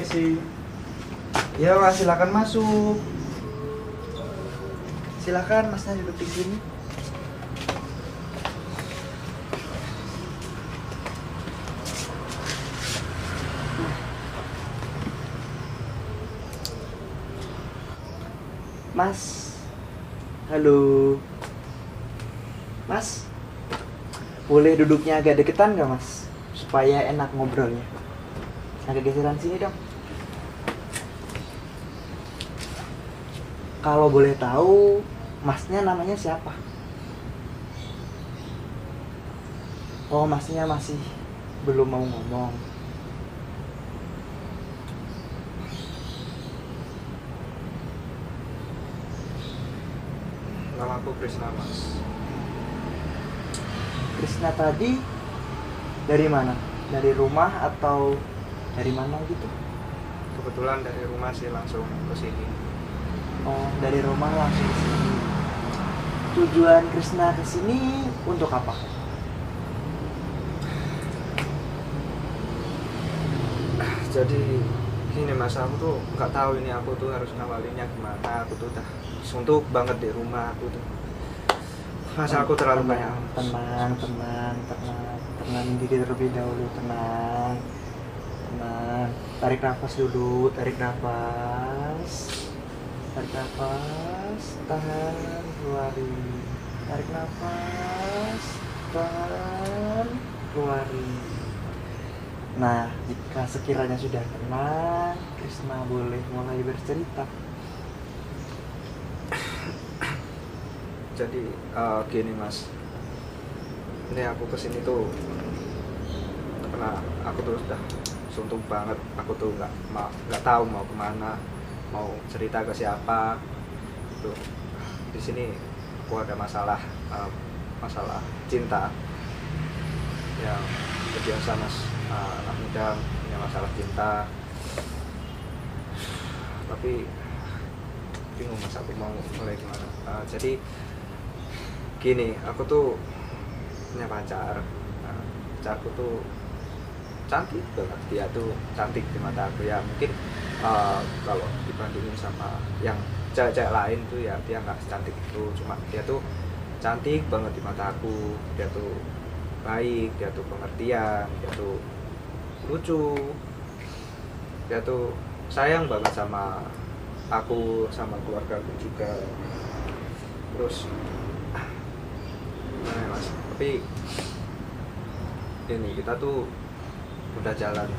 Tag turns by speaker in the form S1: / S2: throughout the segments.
S1: permisi. Ya mas, silakan masuk. Silakan masnya duduk di sini. Mas, halo. Mas, boleh duduknya agak deketan nggak mas? Supaya enak ngobrolnya. Agak geseran sini dong. Kalau boleh tahu, masnya namanya siapa? Oh, masnya masih belum mau ngomong.
S2: Nama aku Krisna mas.
S1: Krisna tadi dari mana? Dari rumah atau dari mana gitu?
S2: Kebetulan dari rumah sih langsung ke sini.
S1: Oh, dari rumah langsung ke sini. Tujuan Krisna ke sini untuk apa?
S2: Jadi gini mas, aku tuh nggak tahu ini aku tuh harus ngawalinnya gimana. Aku tuh udah suntuk banget di rumah aku tuh. Masa aku terlalu banyak.
S1: Tenang diri terlebih dahulu, tenang. Tarik nafas dulu, tahan, keluarin. Tarik nafas, tahan, keluarin. Nah, jika sekiranya sudah tenang, Krisna boleh mulai bercerita.
S2: Jadi gini mas, ini aku kesini tuh karena aku tuh sudah suntuk banget. Aku tuh nggak tahu mau kemana, mau cerita ke siapa. Tuh di sini aku ada masalah cinta yang biasa mas, anak muda punya masalah cinta. Tapi bingung mas, aku mau mulai gimana. Jadi gini, aku tuh punya pacar. Pacarku tuh cantik banget, dia tuh cantik di mata aku ya. Mungkin kalau dibandingin sama yang cewek-cewek lain tuh ya dia nggak secantik itu, cuma dia tuh cantik banget di mata aku. Dia tuh baik, dia tuh pengertian, dia tuh lucu, dia tuh sayang banget sama aku, sama keluarga aku juga. Terus gimana ya mas, tapi ini kita tuh udah jalan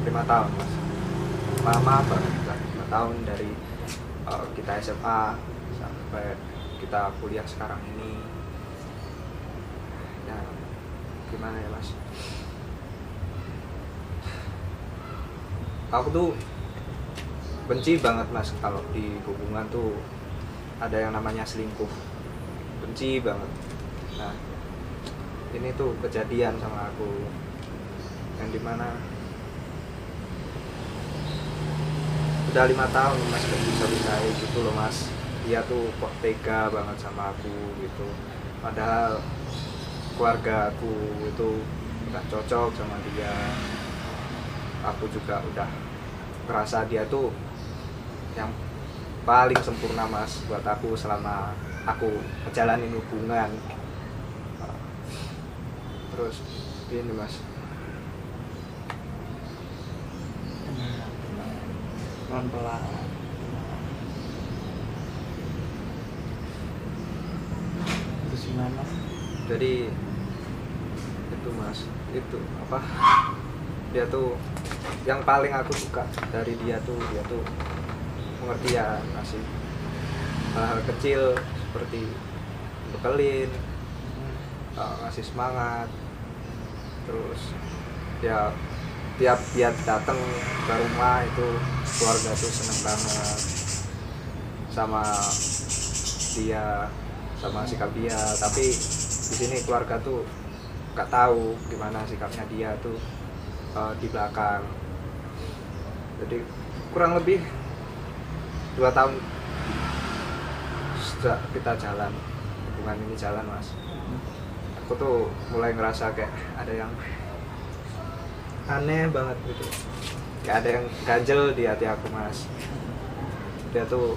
S2: 5 tahun mas, lama banget kan. 5 tahun dari kita SMA sampai kita kuliah sekarang ini. Ya gimana ya mas, aku tuh benci banget mas kalau di hubungan tuh ada yang namanya selingkuh. Benci banget. Nah ini tuh kejadian sama aku, yang dimana udah 5 tahun mas gak bisa gitu loh mas. Dia tuh kok tega banget sama aku gitu, padahal keluarga aku itu udah cocok sama dia. Aku juga udah ngerasa dia tuh yang paling sempurna mas buat aku selama aku ngejalanin hubungan. Terus ini mas,
S1: Pelan-pelan. Terus gimana?
S2: jadi itu mas, itu apa, dia tuh yang paling aku suka dari dia tuh pengertian, ngasih hal-hal kecil seperti bekelin, ngasih semangat. Terus ya tiap dia datang ke rumah itu keluarga tuh seneng banget sama dia, sama sikap dia. Tapi di sini keluarga tuh nggak tahu gimana sikapnya dia tuh di belakang. Jadi kurang lebih 2 tahun sudah kita jalan, hubungan ini jalan mas. Aku tuh mulai ngerasa kayak ada yang aneh banget gitu, kayak ada yang ganjel di hati aku mas. Dia tuh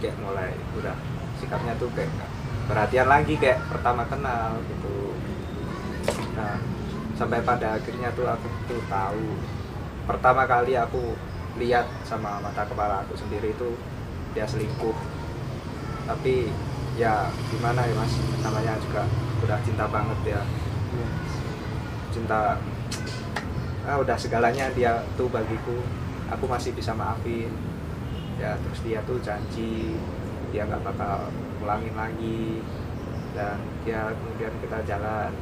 S2: kayak mulai udah sikapnya tuh kayak nggak perhatian lagi kayak pertama kenal gitu. Nah sampai pada akhirnya tuh aku tuh tahu, pertama kali aku lihat sama mata kepala aku sendiri itu dia selingkuh. Tapi ya gimana ya mas, namanya juga udah cinta banget ya, cinta udah segalanya dia tuh bagiku, aku masih bisa maafin ya. Terus dia tuh janji dia nggak bakal ulangin lagi, dan dia kemudian kita jalan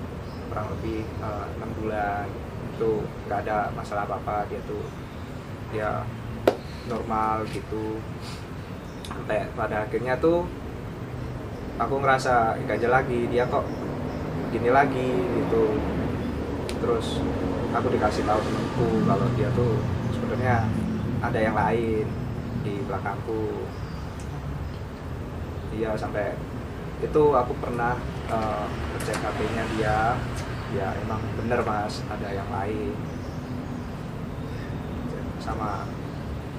S2: kurang lebih 6 bulan itu nggak ada masalah apa-apa, dia tuh dia normal gitu. Sampai pada akhirnya tuh aku ngerasa ganjel lagi, dia kok gini lagi gitu. Terus aku dikasih tahu temanku kalau dia tuh sebenarnya ada yang lain di belakangku. Iya, sampai itu aku pernah ngecek HP-nya dia, ya emang bener mas ada yang lain sama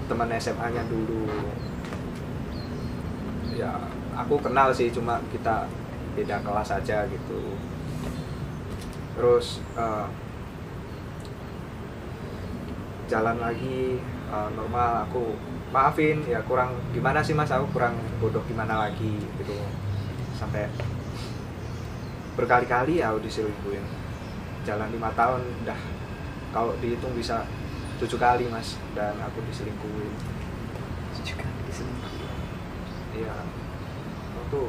S2: teman SMA-nya dulu. Ya aku kenal sih, cuma kita beda kelas aja gitu. Terus jalan lagi normal, aku maafin ya. Kurang gimana sih mas, aku kurang bodoh gimana lagi gitu. Sampai berkali-kali ya aku diselingkuhin. Jalan 5 tahun udah, kalau dihitung bisa 7 kali mas, dan aku diselingkuhin.
S1: 7 kali diselingkuhin.
S2: Iya, aku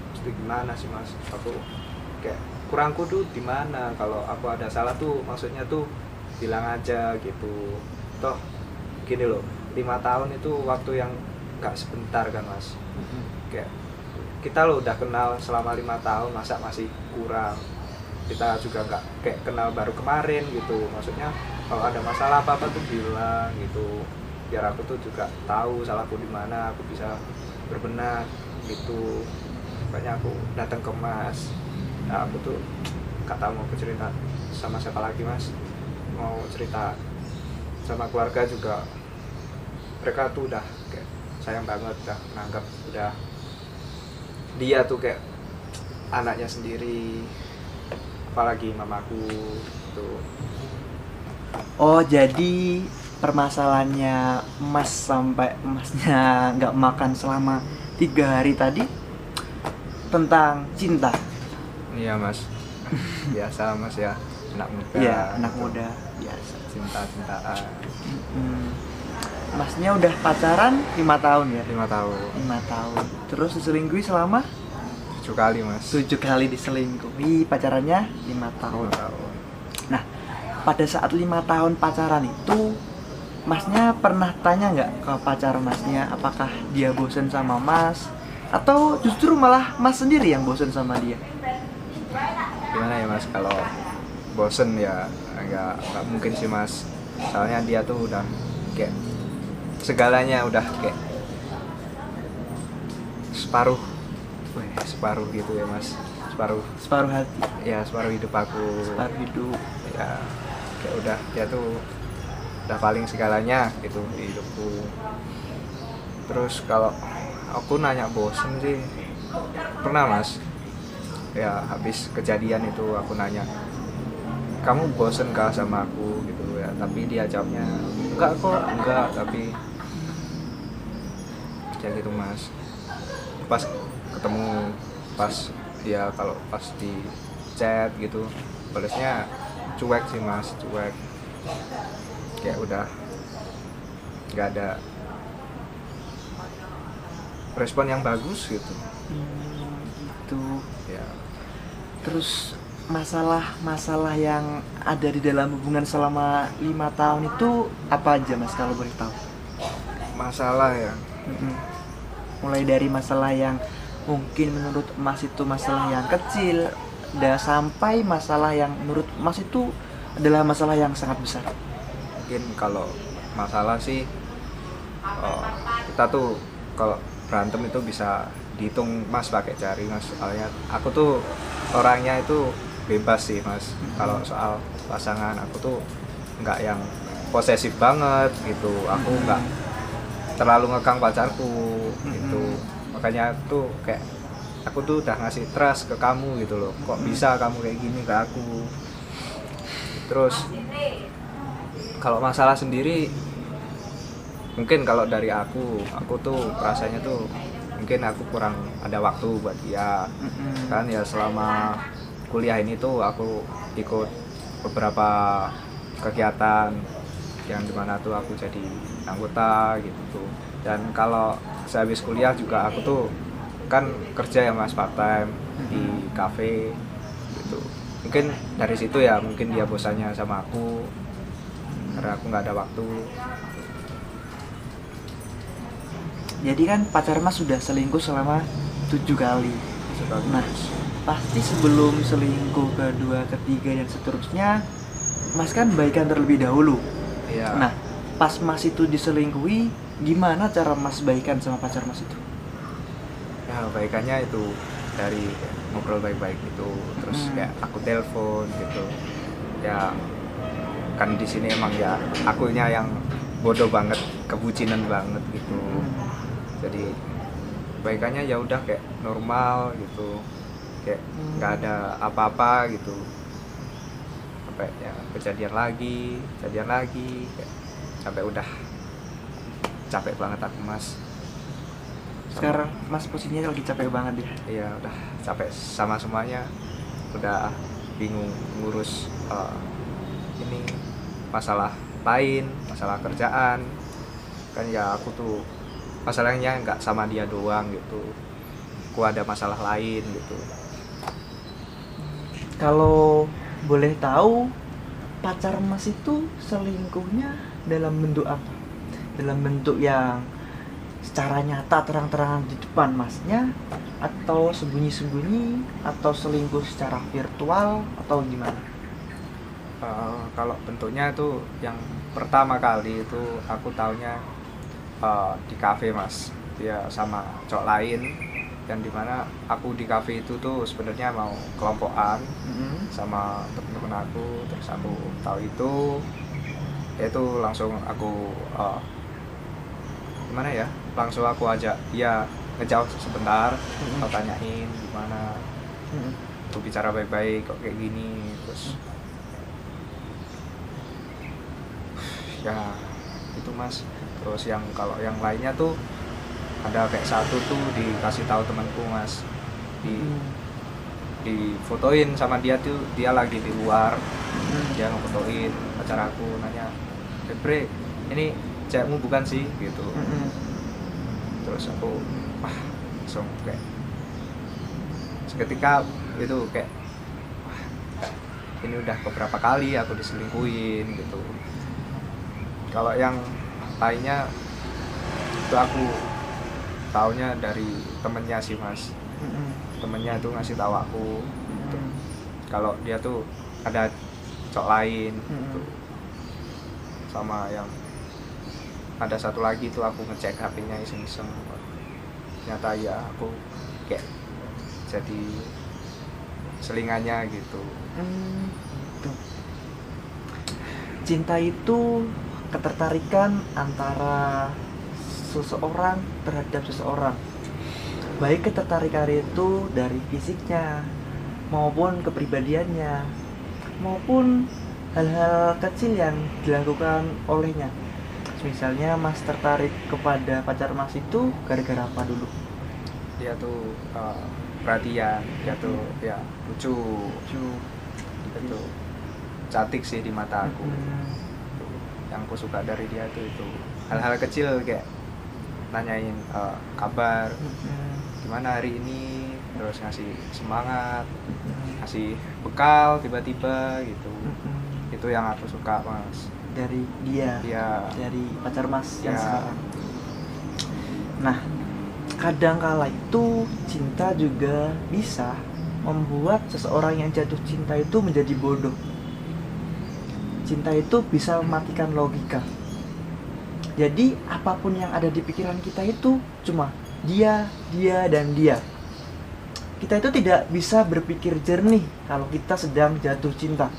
S2: mesti gimana sih mas, aku kayak kurangku tuh di mana. Kalau aku ada salah tuh maksudnya tuh bilang aja gitu. Toh gini loh, 5 tahun itu waktu yang gak sebentar kan mas. Kayak kita lo udah kenal selama 5 tahun, masa masih kurang? Kita juga nggak kayak kenal baru kemarin gitu. Maksudnya kalau ada masalah apa-apa tuh bilang gitu, biar aku tuh juga tahu salahku di mana, aku bisa berbenah gitu. Makanya aku datang ke mas. Nah, aku tuh gak tahu mau cerita sama siapa lagi mas. Mau cerita sama keluarga juga, mereka tuh udah kayak sayang banget, udah menganggap udah dia tuh kayak anaknya sendiri, apalagi mamaku tuh.
S1: Oh, jadi permasalahannya mas sampai masnya nggak makan selama 3 hari tadi tentang cinta.
S2: Iya mas, biasa mas ya, anak muda.
S1: Iya, anak
S2: gitu.
S1: muda biasa.
S2: Cinta-cintaan.
S1: Masnya udah pacaran 5 tahun ya?
S2: 5 tahun.
S1: 5 tahun. Terus diselingkuhi selama
S2: 7 kali mas.
S1: 7 kali diselingkuhi, pacarannya 5 tahun.
S2: 5 tahun.
S1: Nah, pada saat 5 tahun pacaran itu, masnya pernah tanya nggak ke pacar masnya apakah dia bosen sama mas, atau justru malah mas sendiri yang bosen sama dia?
S2: Gimana ya mas, kalau bosen ya nggak mungkin sih mas. Soalnya dia tuh udah kayak segalanya udah kayak separuh gitu ya mas.
S1: Separuh hati,
S2: Ya separuh hidup aku.
S1: separuh hidup.
S2: Ya kayak udah, dia tuh udah paling segalanya gitu di hidupku. Terus kalau aku nanya bosen sih pernah mas. Ya habis kejadian itu aku nanya, kamu bosen kah sama aku gitu ya. Tapi dia jawabnya enggak, tapi kayak gitu mas. Pas ketemu, pas dia kalau pas di chat gitu balesnya cuek sih mas, cuek. Kayak udah nggak ada respon yang bagus gitu.
S1: Gitu.
S2: Ya
S1: Terus masalah yang ada di dalam hubungan selama 5 tahun itu apa aja mas kalau boleh tahu?
S2: masalah ya,
S1: Mulai dari masalah yang mungkin menurut mas itu masalah yang kecil, dan sampai masalah yang menurut mas itu adalah masalah yang sangat besar.
S2: mungkin kalau masalah sih kita tuh kalau berantem itu bisa dihitung mas pakai jari mas. Soalnya aku tuh orangnya itu bebas sih mas. Kalau soal pasangan aku tuh nggak yang posesif banget gitu, aku nggak terlalu ngekang pacarku gitu. Makanya tuh kayak aku tuh udah ngasih trust ke kamu gitu loh, kok bisa kamu kayak gini ke aku. Terus kalau masalah sendiri, mungkin kalau dari aku tuh rasanya tuh mungkin aku kurang ada waktu buat dia. Kan ya selama kuliah ini tuh aku ikut beberapa kegiatan yang dimana tuh aku jadi anggota gitu. Dan kalau sehabis kuliah juga aku tuh kan kerja ya mas, part time di cafe gitu. Mungkin dari situ ya, mungkin dia bosannya sama aku karena aku nggak ada waktu.
S1: Jadi kan pacar mas sudah selingkuh selama 7 kali. Nah, pasti sebelum selingkuh kedua, ketiga dan seterusnya, mas kan baikan terlebih dahulu.
S2: Iya.
S1: Nah, pas mas itu diselingkuhi, gimana cara mas baikan sama pacar mas itu?
S2: Ya baikannya itu dari ngobrol baik-baik gitu, terus kayak aku telepon gitu. Ya kan di sini emang ya akunya yang bodoh banget, kebucinan banget gitu. Jadi baikannya ya udah kayak normal gitu, kayak nggak ada apa-apa gitu. Sampai ya kejadian lagi kayak, sampai udah capek banget aku mas.
S1: Sekarang mas posisinya lagi capek banget ya?
S2: Iya udah capek sama semuanya, udah bingung ngurus ini masalah lain, masalah kerjaan. Kan ya aku tuh masalahnya nggak sama dia doang gitu, aku ada masalah lain gitu.
S1: Kalau boleh tahu, pacar mas itu selingkuhnya dalam bentuk apa? Dalam bentuk yang secara nyata terang-terangan di depan masnya, atau sembunyi-sembunyi, atau selingkuh secara virtual, atau gimana?
S2: Kalau bentuknya tuh yang pertama kali itu aku taunya di kafe mas, dia sama cowok lain, yang dimana aku di kafe itu tuh sebenarnya mau kelompokan sama temen-temen aku. Terus aku tahu itu, itu langsung aku gimana ya, langsung aku ajak dia ngejauh sebentar, aku tanyain gimana, aku bicara baik-baik kok kayak gini. Terus ya itu mas. Terus yang kalau yang lainnya tuh ada kayak satu tuh dikasih tahu temanku mas, di fotoin sama dia tuh, dia lagi di luar, dia ngefotoin pacar aku, nanya, "Bre, ini cewekmu bukan sih?" gitu. Terus aku langsung kayak seketika itu kayak ini udah beberapa kali aku diselingkuhin gitu. Kalau yang lainnya itu aku taunya dari temennya sih mas. Temennya itu ngasih tahu aku gitu. Kalau dia tuh ada cowok lain gitu. Sama yang ada satu lagi tuh aku ngecek HP-nya iseng-iseng, ternyata ya aku kayak jadi selingannya gitu.
S1: Cinta itu ketertarikan antara seseorang terhadap seseorang, baik ketertarikan itu dari fisiknya maupun kepribadiannya maupun hal-hal kecil yang dilakukan olehnya. Misalnya mas tertarik kepada pacar mas itu gara-gara apa dulu?
S2: Dia tuh perhatian, dia tuh ya lucu, dia tuh cantik sih di mata aku. Yang aku suka dari dia tuh itu hal-hal kecil, kayak nanyain kabar gimana hari ini, terus ngasih semangat, ngasih bekal tiba-tiba gitu. Itu yang aku suka mas
S1: dari dia
S2: ya.
S1: Dari pacar mas yang
S2: Ya.
S1: sekarang. Nah, kadang kala itu cinta juga bisa membuat seseorang yang jatuh cinta itu menjadi bodoh. Cinta itu bisa mematikan logika. Jadi apapun yang ada di pikiran kita itu cuma dia, dan dia. kita itu tidak bisa berpikir jernih kalau kita sedang jatuh cinta.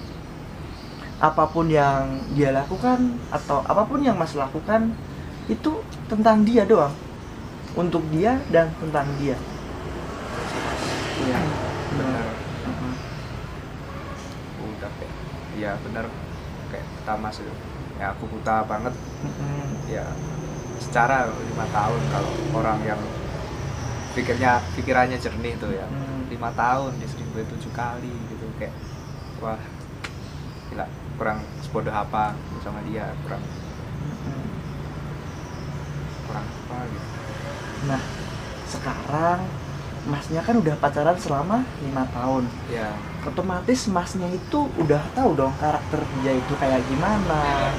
S1: Apapun yang dia lakukan atau apapun yang Mas lakukan itu tentang dia doang, untuk dia dan tentang dia. Iya,
S2: benar.
S1: Mm-mm.
S2: Udah kayak ya benar kayak kata Mas itu ya, aku buta banget
S1: Mm-mm.
S2: ya secara 5 tahun. Kalau orang yang pikirannya jernih tuh ya 5 tahun diselingkuhin 7 kali gitu, kayak wah gila, kurang sebodoh apa sama dia, kurang apa gitu.
S1: Nah, sekarang Masnya kan udah pacaran selama 5 tahun.
S2: Ya,
S1: Otomatis Masnya itu udah tahu dong karakter dia itu kayak gimana,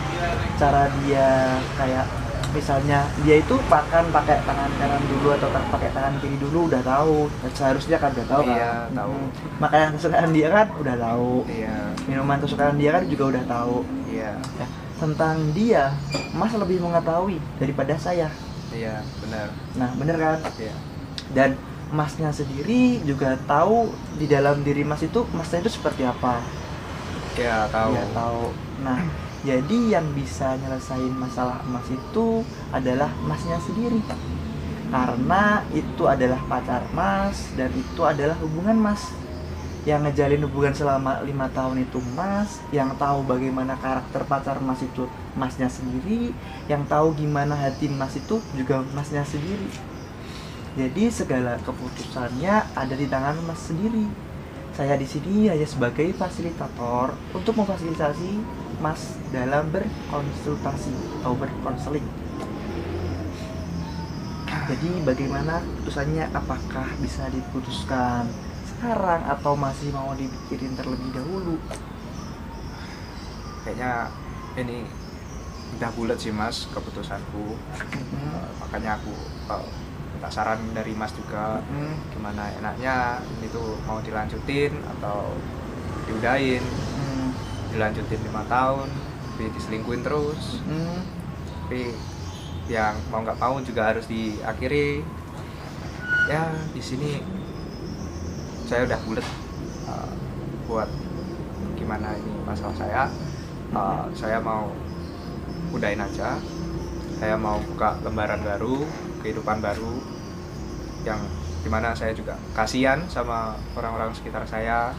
S1: cara dia kayak misalnya dia itu makan pakai tangan kanan dulu atau pakai tangan kiri dulu udah tahu. Seharusnya kan udah tahu kan.
S2: Iya, tahu.
S1: Makanan kesukaan dia kan udah tahu.
S2: iya,
S1: Minuman kesukaan dia kan juga udah tahu.
S2: iya,
S1: Ya, tentang dia Mas lebih mengetahui daripada saya.
S2: iya, benar.
S1: Nah, bener kan?
S2: Iya,
S1: Dan Masnya sendiri juga tahu di dalam diri Mas itu Masnya itu seperti apa.
S2: iya, tahu.
S1: Ya, tahu. Nah, jadi yang bisa nyelesain masalah Mas itu adalah Masnya sendiri. Karena itu adalah pacar Mas dan itu adalah hubungan Mas. Yang ngejalin hubungan selama 5 tahun itu Mas, yang tahu bagaimana karakter pacar Mas itu Masnya sendiri, yang tahu gimana hati Mas itu juga Masnya sendiri. Jadi segala keputusannya ada di tangan Mas sendiri. Saya di sini hanya sebagai fasilitator untuk memfasilitasi Mas dalam berkonsultasi atau berkonseling. Jadi bagaimana keputusannya, apakah bisa diputuskan sekarang atau masih mau dipikirin terlebih dahulu?
S2: Kayaknya ini udah bulat sih Mas keputusanku. Makanya aku minta saran dari Mas juga, gimana enaknya ini tuh mau dilanjutin atau diudahin. Dilanjutin 5 tahun tapi diselingkuhin terus, tapi yang mau nggak mau juga harus diakhiri. Ya di sini saya udah bulat buat gimana ini masalah saya. Saya mau udahin aja, saya mau buka lembaran baru, kehidupan baru yang dimana saya juga kasihan sama orang-orang sekitar saya.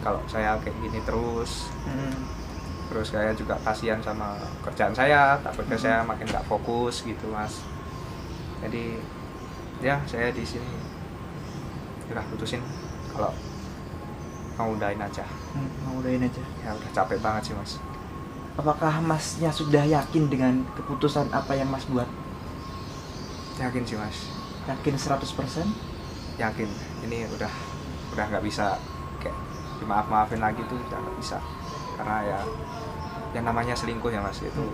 S2: Kalau saya kayak gini terus saya juga kasihan sama kerjaan saya, takutnya saya makin nggak fokus gitu Mas. Jadi ya saya di sini udah putusin kalau mau udahin aja.
S1: Mau udahin aja.
S2: Ya udah capek banget sih Mas.
S1: Apakah Masnya sudah yakin dengan keputusan apa yang Mas buat?
S2: Yakin sih Mas.
S1: Yakin 100%?
S2: Yakin. Ini udah nggak bisa kayak dimaaf-maafin lagi tuh, udah nggak bisa. Karena ya yang namanya selingkuh ya Mas, itu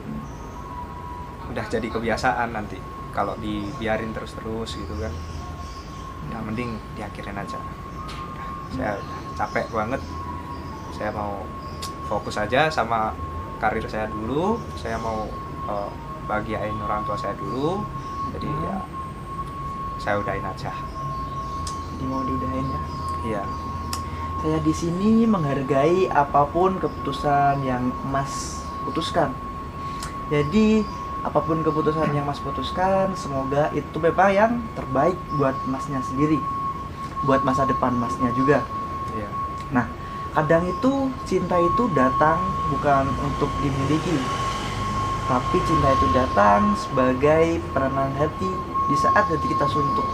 S2: udah jadi kebiasaan. Nanti kalau dibiarin terus gitu kan, ya mending diakhirin aja. Saya udah capek banget. Saya mau fokus aja sama karir saya dulu. Saya mau bahagiain orang tua saya dulu. Jadi ya saya udahin aja.
S1: Jadi mau diudahin ya?
S2: Iya.
S1: Saya di sini menghargai apapun keputusan yang Mas putuskan. Jadi apapun keputusan yang Mas putuskan, semoga itu memang yang terbaik buat Masnya sendiri, buat masa depan Masnya juga.
S2: Iya.
S1: Nah, kadang itu cinta itu datang bukan untuk dimiliki, tapi cinta itu datang sebagai penenang hati di saat hati kita suntuk.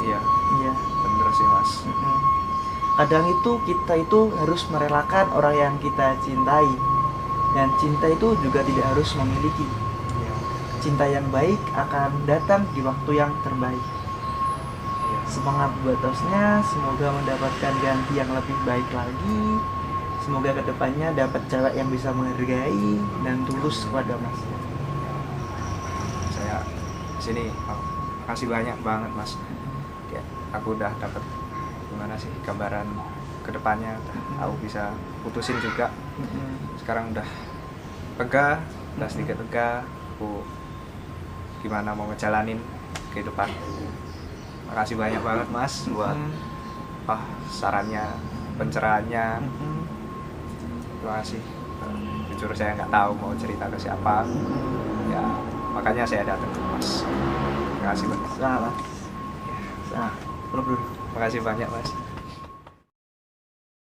S2: Iya.
S1: Iya.
S2: Bener sih Mas.
S1: Kadang itu kita itu harus merelakan orang yang kita cintai, dan cinta itu juga tidak harus memiliki.
S2: Iya.
S1: Cinta yang baik akan datang di waktu yang terbaik.
S2: Iya.
S1: Semangat buat Tosnya, semoga mendapatkan ganti yang lebih baik lagi. Semoga kedepannya dapat cewek yang bisa menghargai dan tulus kepada Mas.
S2: Saya sini makasih banyak banget Mas. Ya, aku udah dapat gimana sih gambaran kedepannya, aku bisa putusin juga. Sekarang udah lega, udah sedikit lega. Aku gimana mau ngejalanin kehidupanku. makasih banyak banget Mas buat sarannya, pencerahannya. Terima kasih. Jujur saya nggak tahu mau cerita ke siapa, ya makanya saya datang ke Mas. Terima kasih banyak.
S1: Salah. Salah. Peluk dulu.
S2: Terima kasih banyak Mas.